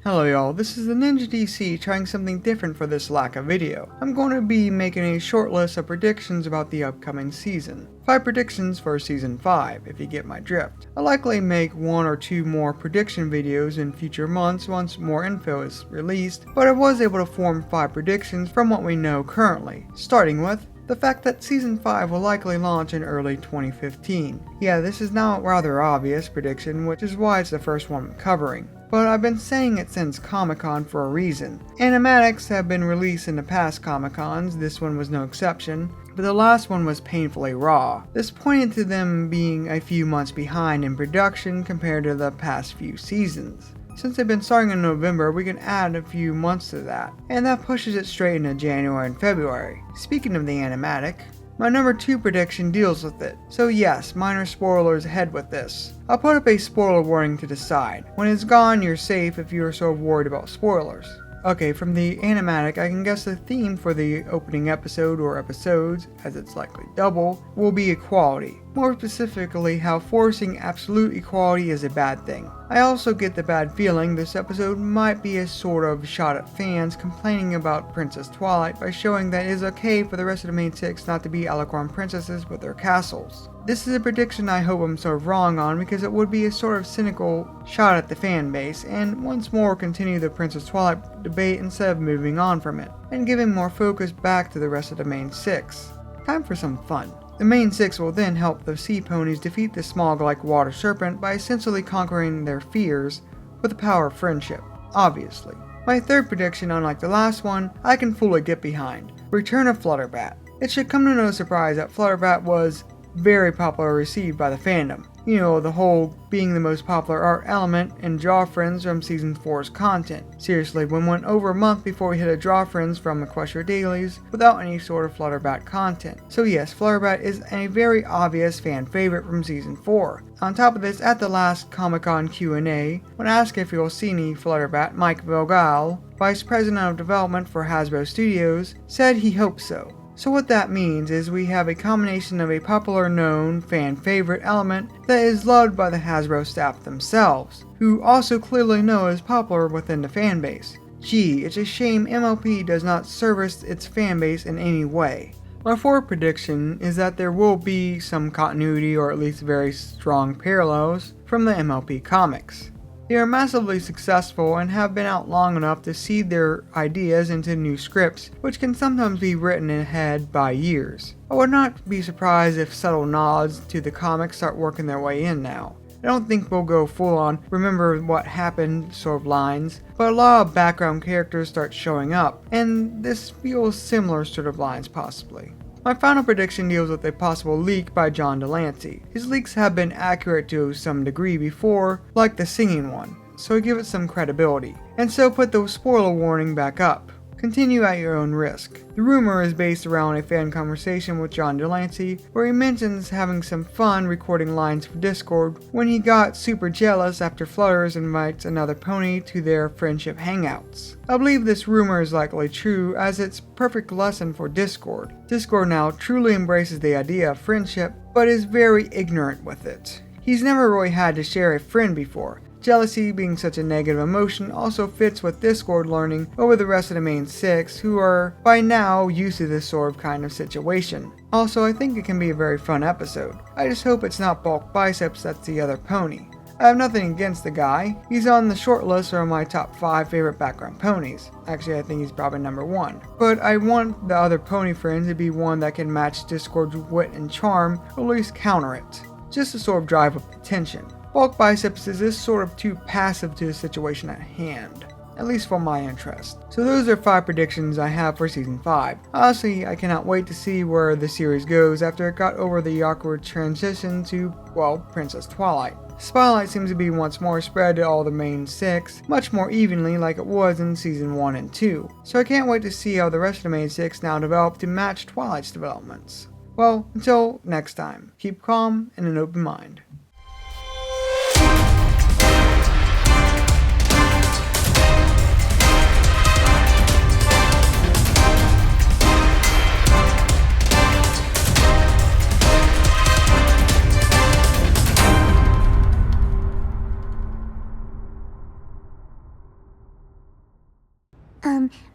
Hello y'all, this is the Ninja DC trying something different for this LACA video. I'm going to be making a short list of predictions about the upcoming season. 5 predictions for season 5, if you get my drift. I'll likely make 1 or 2 more prediction videos in future months once more info is released, but I was able to form 5 predictions from what we know currently, starting with the fact that Season 5 will likely launch in early 2015. Yeah, this is now a rather obvious prediction, which is why it's the first one I'm covering. But I've been saying it since Comic-Con for a reason. Animatics have been released in the past Comic-Cons, this one was no exception, but the last one was painfully raw. This pointed to them being a few months behind in production compared to the past few seasons. Since they've been starting in November, we can add a few months to that, and that pushes it straight into January and February. Speaking of the animatic, my number 2 prediction deals with it, so yes, minor spoilers ahead with this. I'll put up a spoiler warning to the side. When it's gone, you're safe if you're so worried about spoilers. Okay, from the animatic, I can guess the theme for the opening episode or episodes, as it's likely double, will be equality. More specifically, how forcing absolute equality is a bad thing. I also get the bad feeling this episode might be a sort of shot at fans complaining about Princess Twilight by showing that it is okay for the rest of the main 6 not to be Alicorn princesses with their castles. This is a prediction I hope I'm sort of wrong on because it would be a sort of cynical shot at the fan base and once more continue the Princess Twilight debate instead of moving on from it, and giving more focus back to the rest of the main 6. Time for some fun. The main 6 will then help the sea ponies defeat the Smog-like water serpent by essentially conquering their fears with the power of friendship, obviously. My 3rd prediction, unlike the last one, I can fully get behind. Return of Flutterbat. It should come to no surprise that Flutterbat was very popularly received by the fandom. You know, the whole being the most popular art element in Draw Friends from Season 4's content. Seriously, we went over a month before we hit a Draw Friends from Equestria Dailies without any sort of Flutterbat content. So yes, Flutterbat is a very obvious fan favorite from Season 4. On top of this, at the last Comic-Con Q&A, when asked if you'll see any Flutterbat, Mike Vogel, Vice President of Development for Hasbro Studios, said he hopes so. So what that means is we have a combination of a popular known fan favorite element that is loved by the Hasbro staff themselves, who also clearly know is popular within the fanbase. Gee, it's a shame MLP does not service its fanbase in any way. My 4th prediction is that there will be some continuity or at least very strong parallels from the MLP comics. They are massively successful and have been out long enough to seed their ideas into new scripts, which can sometimes be written ahead by years. I would not be surprised if subtle nods to the comics start working their way in now. I don't think we'll go full on remember what happened sort of lines, but a lot of background characters start showing up, and this feels similar sort of lines possibly. My final prediction deals with a possible leak by John Delancey. His leaks have been accurate to some degree before, like the singing one, so give it some credibility, and so put the spoiler warning back up. Continue at your own risk. The rumor is based around a fan conversation with John Delancey where he mentions having some fun recording lines for Discord when he got super jealous after Flutters invites another pony to their friendship hangouts. I believe this rumor is likely true as it's a perfect lesson for Discord. Discord now truly embraces the idea of friendship but is very ignorant with it. He's never really had to share a friend before. Jealousy being such a negative emotion also fits with Discord learning over the rest of the main 6 who are by now used to this sort of kind of situation. Also, I think it can be a very fun episode. I just hope it's not Bulk Biceps that's the other pony. I have nothing against the guy. He's on the short list for my top 5 favorite background ponies. Actually, I think he's probably number 1. But I want the other pony friends to be one that can match Discord's wit and charm, or at least counter it. Just to sort of drive up the tension. Bulk Biceps is this sort of too passive to the situation at hand, at least for my interest. So those are 5 predictions I have for Season 5. Honestly, I cannot wait to see where the series goes after it got over the awkward transition to, well, Princess Twilight. Spotlight seems to be once more spread to all the main 6, much more evenly like it was in Season 1 and 2. So I can't wait to see how the rest of the main 6 now develop to match Twilight's developments. Well, until next time, keep calm and an open mind.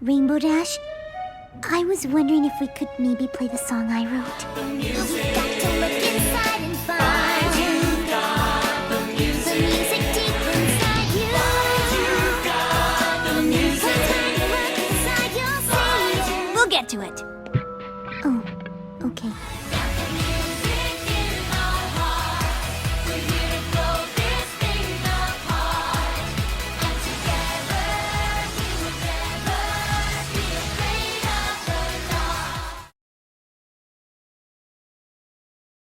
Rainbow Dash? I was wondering if we could maybe play the song I wrote.